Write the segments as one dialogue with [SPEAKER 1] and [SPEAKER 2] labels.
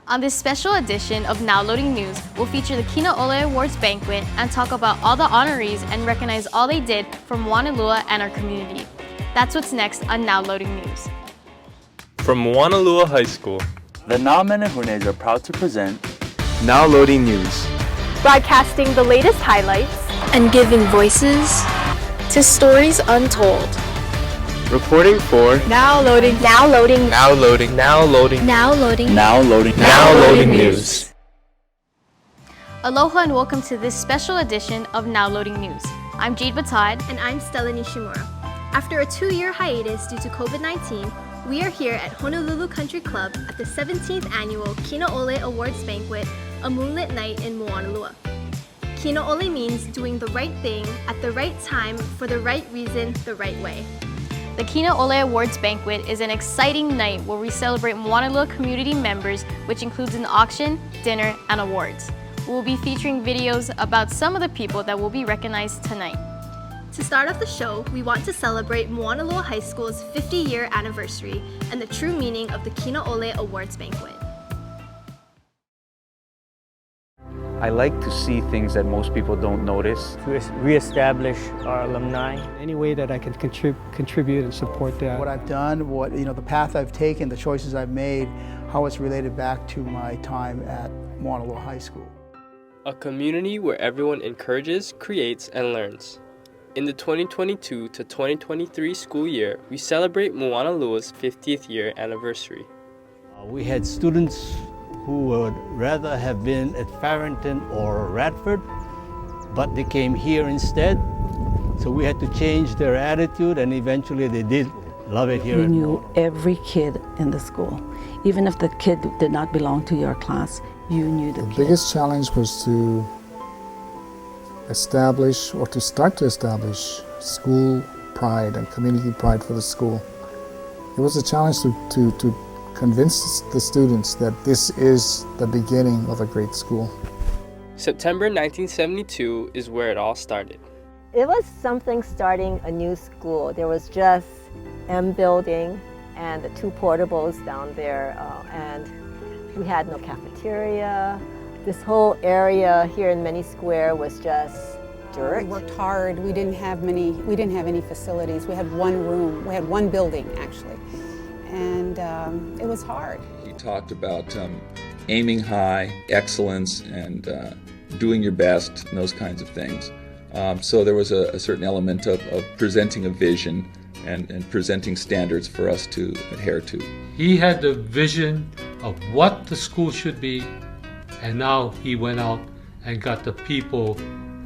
[SPEAKER 1] On this special edition of Now Loading News, we'll feature the Kīnā Awards Banquet and talk about all the honorees and recognize all they did for Moanalua and our community. That's what's next on Now Loading News.
[SPEAKER 2] From Moanalua High School,
[SPEAKER 3] the Nāmenehunes are proud to present
[SPEAKER 2] Now Loading News.
[SPEAKER 4] Broadcasting the latest highlights
[SPEAKER 1] and giving voices to stories untold.
[SPEAKER 2] Reporting for
[SPEAKER 4] Now Loading News.
[SPEAKER 1] Aloha and welcome to this special edition of Now Loading News. I'm Jade Batad.
[SPEAKER 4] And I'm Stella Nishimura. After a 2-year hiatus due to COVID-19, we are here at Honolulu Country Club at the 17th annual Kīnā Awards Banquet, a moonlit night in Moanalua. Kīnā means doing the right thing at the right time for the right reason, the right way.
[SPEAKER 1] The Kīnā Awards Banquet is an exciting night where we celebrate Moanalua community members, which includes an auction, dinner, and awards. We'll be featuring videos about some of the people that will be recognized tonight.
[SPEAKER 4] To start off the show, we want to celebrate Moanalua High School's 50-year anniversary and the true meaning of the Kīnā Awards Banquet.
[SPEAKER 3] I like to see things that most people don't notice.
[SPEAKER 5] To reestablish our alumni. Any way that I can contribute and support that.
[SPEAKER 6] What I've done, the path I've taken, the choices I've made, how it's related back to my time at Moanalua High School.
[SPEAKER 2] A community where everyone encourages, creates, and learns. In the 2022 to 2023 school year, we celebrate Moanalua's 50th year anniversary.
[SPEAKER 7] We had students who would rather have been at Farrington or Radford, but they came here instead. So we had to change their attitude, and eventually they did love it here.
[SPEAKER 8] You knew every kid in the school. Even if the kid did not belong to your class, you knew the kid.
[SPEAKER 9] The biggest challenge was to establish, or to start to establish, school pride and community pride for the school. It was a challenge to convince the students that this is the beginning of a great school.
[SPEAKER 2] September 1972 is where it all started.
[SPEAKER 10] It was something starting a new school. There was just M building and the 2 portables down there, and we had no cafeteria. This whole area here in Many Square was just dirt.
[SPEAKER 11] We worked hard. We didn't have any facilities. We had one room. We had one building, actually. And it was hard.
[SPEAKER 12] He talked about aiming high, excellence, and doing your best, and those kinds of things. So there was a certain element of presenting a vision and presenting standards for us to adhere to.
[SPEAKER 13] He had the vision of what the school should be, and now he went out and got the people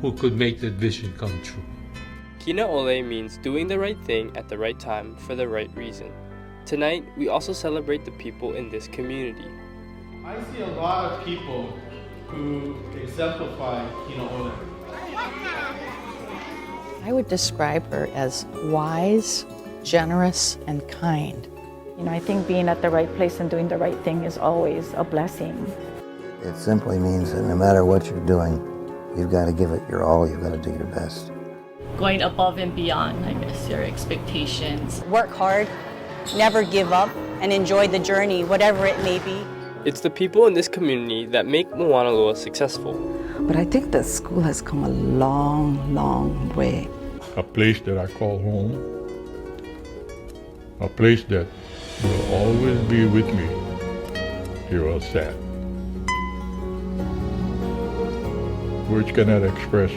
[SPEAKER 13] who could make that vision come true.
[SPEAKER 2] Kīnā means doing the right thing at the right time for the right reason. Tonight, we also celebrate the people in this community.
[SPEAKER 14] I see a lot of people who exemplify Kīnā.
[SPEAKER 15] I would describe her as wise, generous, and kind.
[SPEAKER 16] I think being at the right place and doing the right thing is always a blessing.
[SPEAKER 17] It simply means that no matter what you're doing, you've got to give it your all, you've got to do your best.
[SPEAKER 18] Going above and beyond, I guess, your expectations.
[SPEAKER 19] Work hard, never give up, and enjoy the journey, whatever it may be.
[SPEAKER 2] It's the people in this community that make Moanalua successful.
[SPEAKER 8] But I think the school has come a long, long way.
[SPEAKER 20] A place that I call home. A place that will always be with me. Here or sad. Words cannot express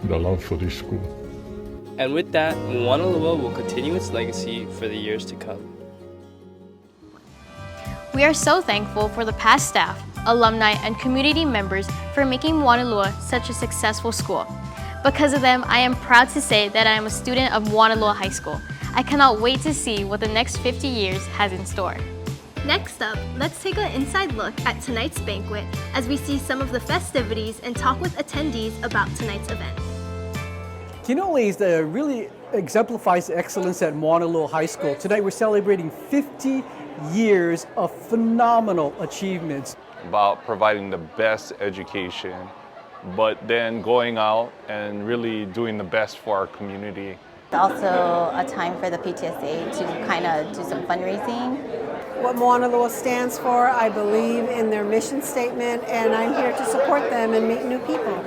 [SPEAKER 20] the love for this school.
[SPEAKER 2] And with that, Moanalua will continue its legacy for the years to come.
[SPEAKER 1] We are so thankful for the past staff, alumni, and community members for making Moanalua such a successful school. Because of them, I am proud to say that I am a student of Moanalua High School. I cannot wait to see what the next 50 years has in store.
[SPEAKER 4] Next up, let's take an inside look at tonight's banquet as we see some of the festivities and talk with attendees about tonight's event.
[SPEAKER 5] Kīnā really exemplifies excellence at Moanalua High School. Tonight we're celebrating 50 years of phenomenal achievements.
[SPEAKER 3] About providing the best education, but then going out and really doing the best for our community
[SPEAKER 21] It's also a time for the PTSA to kind of do some fundraising.
[SPEAKER 22] What Moanalua stands for, I believe in their mission statement, and I'm here to support them and meet new people.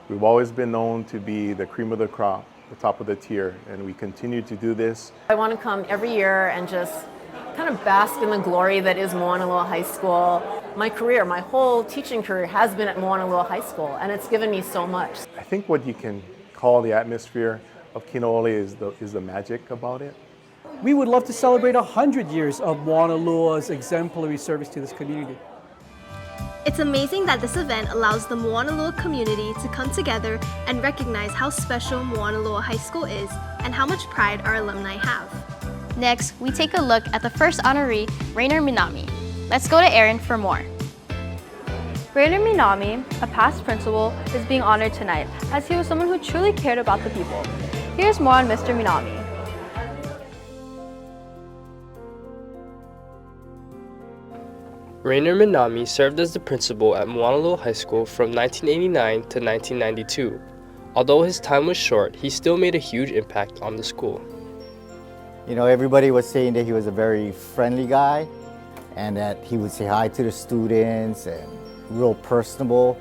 [SPEAKER 23] We've always been known to be the cream of the crop, the top of the tier, and we continue to do this.
[SPEAKER 24] I want to come every year and just kind of bask in the glory that is Moanalua High School. My career, my whole teaching career has been at Moanalua High School, and it's given me so much.
[SPEAKER 23] I think what you can call the atmosphere of Kīnā is the magic about it.
[SPEAKER 5] We would love to celebrate 100 years of Moanalua's exemplary service to this community.
[SPEAKER 4] It's amazing that this event allows the Moanalua community to come together and recognize how special Moanalua High School is and how much pride our alumni have.
[SPEAKER 1] Next, we take a look at the first honoree, Rainer Minami. Let's go to Aaron for more.
[SPEAKER 25] Rainer Minami, a past principal, is being honored tonight as he was someone who truly cared about the people. Here's more on Mr. Minami.
[SPEAKER 2] Rainer Minami served as the principal at Moanalua High School from 1989 to 1992. Although his time was short, he still made a huge impact on the school.
[SPEAKER 26] You know, everybody was saying that he was a very friendly guy and that he would say hi to the students and real personable.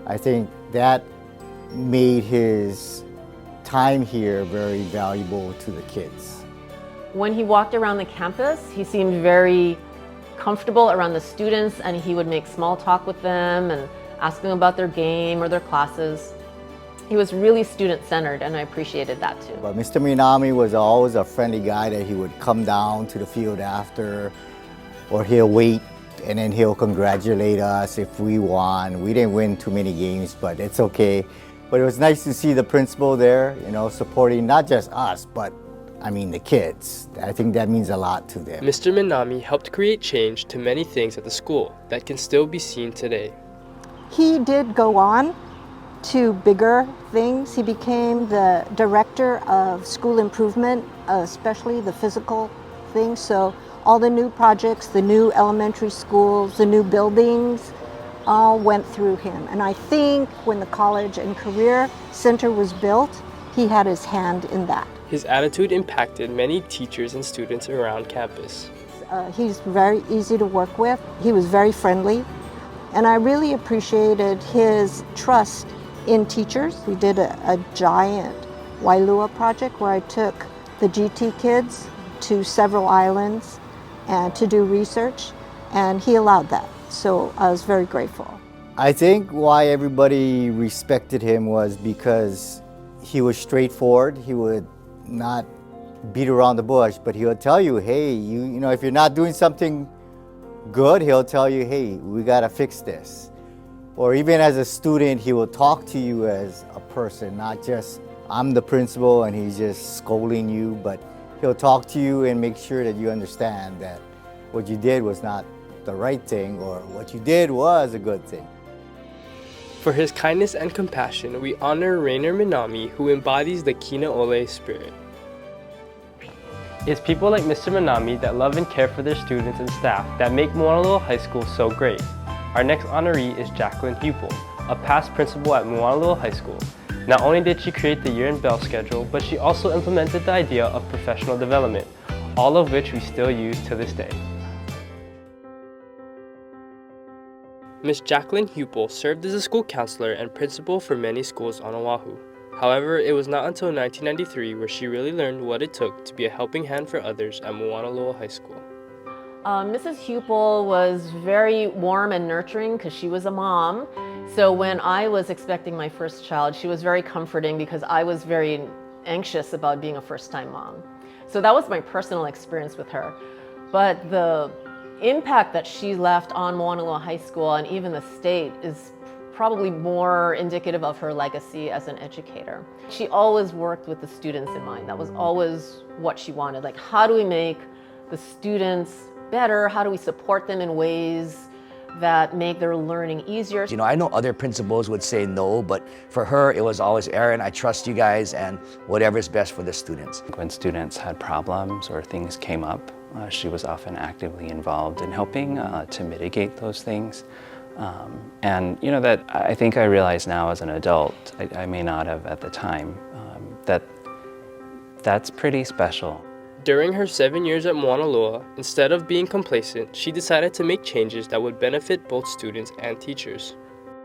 [SPEAKER 26] I think that made his time here very valuable to the kids.
[SPEAKER 24] When he walked around the campus, he seemed very comfortable around the students, and he would make small talk with them and ask them about their game or their classes. He was really student-centered, and I appreciated that too.
[SPEAKER 26] But Mr. Minami was always a friendly guy that he would come down to the field after, or he'll wait and then he'll congratulate us if we won. We didn't win too many games, but it's okay. But it was nice to see the principal there, you know, supporting not just us, but I mean the kids. I think that means a lot to them.
[SPEAKER 2] Mr. Minami helped create change to many things at the school that can still be seen today.
[SPEAKER 27] He did go on to bigger things. He became the director of school improvement, especially the physical things. So all the new projects, the new elementary schools, the new buildings, all went through him. And I think when the College and Career Center was built, he had his hand in that.
[SPEAKER 2] His attitude impacted many teachers and students around campus.
[SPEAKER 27] He's very easy to work with. He was very friendly. And I really appreciated his trust in teachers. We did a giant Wailua project where I took the GT kids to several islands and to do research, and he allowed that. So I was very grateful.
[SPEAKER 26] I think why everybody respected him was because he was straightforward. He would not beat around the bush, but he would tell you, hey, you know, if you're not doing something good, he'll tell you, hey, we gotta fix this. Or even as a student, he will talk to you as a person, not just, I'm the principal and he's just scolding you, but he'll talk to you and make sure that you understand that what you did was not the right thing, or what you did was a good thing.
[SPEAKER 2] For his kindness and compassion, we honor Rainer Minami, who embodies the Kīnā spirit. It's people like Mr. Minami that love and care for their students and staff that make Moanalua High School so great. Our next honoree is Jacqueline Hupel, a past principal at Moanalua High School. Not only did she create the year and bell schedule, but she also implemented the idea of professional development, all of which we still use to this day. Ms. Jacqueline Hupel served as a school counselor and principal for many schools on Oahu. However, it was not until 1993 where she really learned what it took to be a helping hand for others at Moanalua High School.
[SPEAKER 24] Mrs. Hupel was very warm and nurturing because she was a mom. So when I was expecting my first child, she was very comforting because I was very anxious about being a first-time mom. So that was my personal experience with her. But the impact that she left on Moanalua High School and even the state is probably more indicative of her legacy as an educator. She always worked with the students in mind. That was always what she wanted. Like, how do we make the students better? How do we support them in ways that make their learning easier?
[SPEAKER 28] You know, I know other principals would say no, but for her, it was always, Aaron, I trust you guys and whatever is best for the students.
[SPEAKER 29] When students had problems or things came up, she was often actively involved in helping to mitigate those things. And you know, that I think I realize now as an adult, I may not have at the time, that that's pretty special.
[SPEAKER 2] During her 7 years at Moanalua, instead of being complacent, she decided to make changes that would benefit both students and teachers.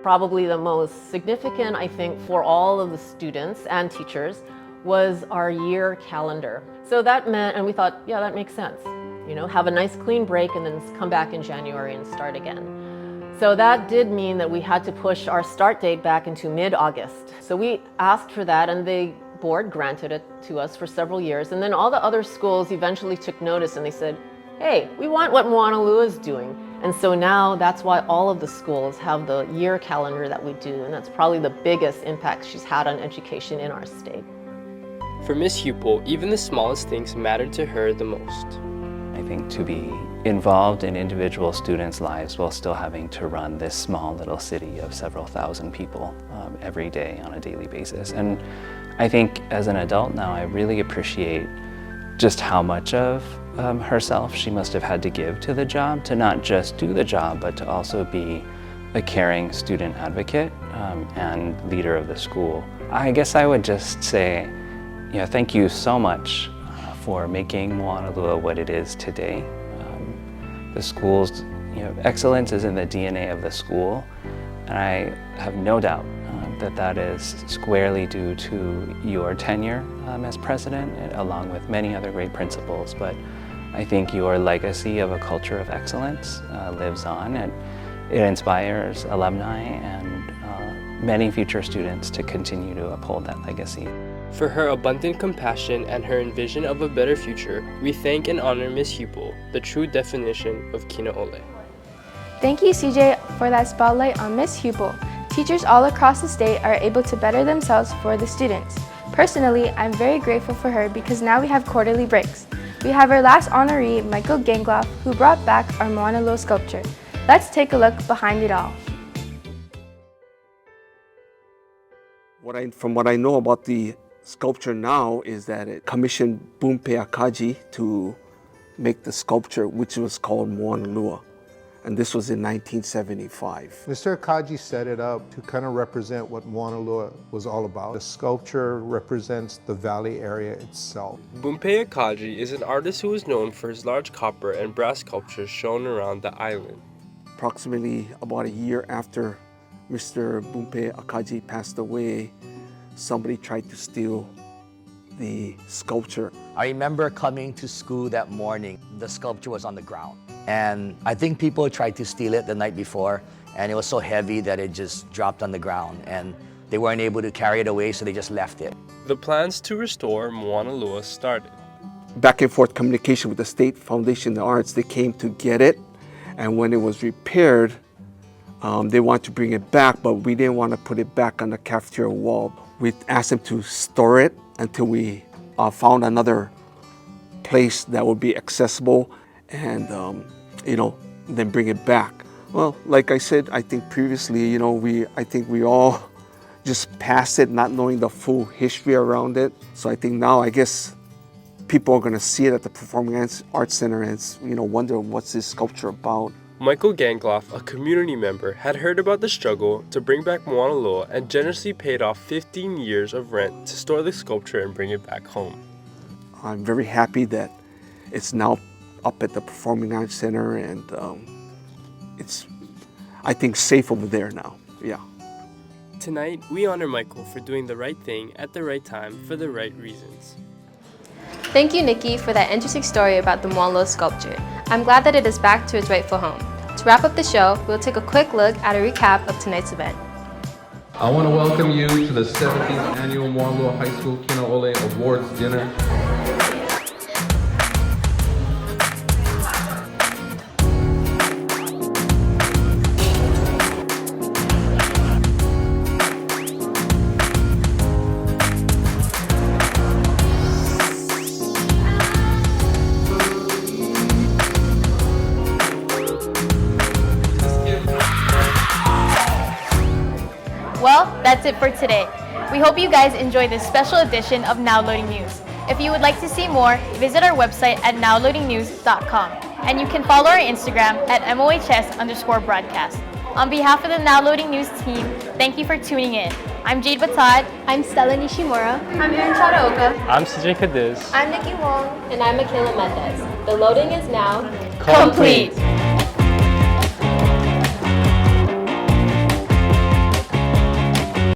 [SPEAKER 24] Probably the most significant, I think, for all of the students and teachers was our year calendar. So that meant, and we thought, yeah, that makes sense. You know, have a nice clean break and then come back in January and start again. So that did mean that we had to push our start date back into mid-August. So we asked for that and the board granted it to us for several years. And then all the other schools eventually took notice and they said, hey, we want what Moanalua is doing. And so now that's why all of the schools have the year calendar that we do. And that's probably the biggest impact she's had on education in our state.
[SPEAKER 2] For Miss Hupel, even the smallest things mattered to her the most.
[SPEAKER 29] I think to be involved in individual students' lives while still having to run this small little city of several thousand people every day on a daily basis. And I think as an adult now, I really appreciate just how much of herself she must have had to give to the job, to not just do the job, but to also be a caring student advocate and leader of the school. I guess I would just say, thank you so much for making Moanalua what it is today. The school's excellence is in the DNA of the school, and I have no doubt that is squarely due to your tenure as president, along with many other great principals. But I think your legacy of a culture of excellence lives on, and it inspires alumni and many future students to continue to uphold that legacy.
[SPEAKER 2] For her abundant compassion and her envision of a better future, we thank and honor Miss Hupel, the true definition of Kīnā.
[SPEAKER 25] Thank you, CJ, for that spotlight on Miss Hupel. Teachers all across the state are able to better themselves for the students. Personally, I'm very grateful for her because now we have quarterly breaks. We have our last honoree, Michael Gangloff, who brought back our Moanalua sculpture. Let's take a look behind it all.
[SPEAKER 6] From what I know about the sculpture now is that it commissioned Banquet to make the sculpture, which was called Moanalua. And this was in 1975.
[SPEAKER 7] Mr. Akaji set it up to kind of represent what Moanalua was all about. The sculpture represents the valley area itself.
[SPEAKER 2] Banquet is an artist who is known for his large copper and brass sculptures shown around the island.
[SPEAKER 6] Approximately about a year after Mr. Banquet Akaji passed away, somebody tried to steal the sculpture.
[SPEAKER 28] I remember coming to school that morning. The sculpture was on the ground. And I think people tried to steal it the night before, and it was so heavy that it just dropped on the ground, and they weren't able to carry it away, so they just left it.
[SPEAKER 2] The plans to restore Moanalua started.
[SPEAKER 6] Back and forth communication with the State Foundation of the Arts, they came to get it, and when it was repaired, they wanted to bring it back, but we didn't want to put it back on the cafeteria wall. We asked them to store it until we found another place that would be accessible and then bring it back. Well, like I said, I think previously, I think we all just passed it not knowing the full history around it. So I think now, I guess, people are going to see it at the Performing Arts Center and wonder what's this sculpture about.
[SPEAKER 2] Michael Gangloff, a community member, had heard about the struggle to bring back Moanalua and generously paid off 15 years of rent to store the sculpture and bring it back home.
[SPEAKER 6] I'm very happy that it's now up at the Performing Arts Center, and it's, I think, safe over there now. Yeah.
[SPEAKER 2] Tonight, we honor Michael for doing the right thing at the right time for the right reasons.
[SPEAKER 25] Thank you, Nikki, for that interesting story about the Moanalua sculpture. I'm glad that it is back to its rightful home. To wrap up the show, we'll take a quick look at a recap of tonight's event.
[SPEAKER 9] I want to welcome you to the 17th Annual Moanalua High School Kīnā Awards Dinner.
[SPEAKER 1] Well, that's it for today. We hope you guys enjoyed this special edition of Now Loading News. If you would like to see more, visit our website at nowloadingnews.com. And you can follow our Instagram at MOHS_broadcast. On behalf of the Now Loading News team, thank you for tuning in. I'm Jade Batad.
[SPEAKER 4] I'm Stella Nishimura.
[SPEAKER 10] I'm Erin Chadaoka.
[SPEAKER 2] I'm CJ Cadiz.
[SPEAKER 10] I'm Nikki Wong. And I'm Michaela Mendez. The loading is now
[SPEAKER 1] complete.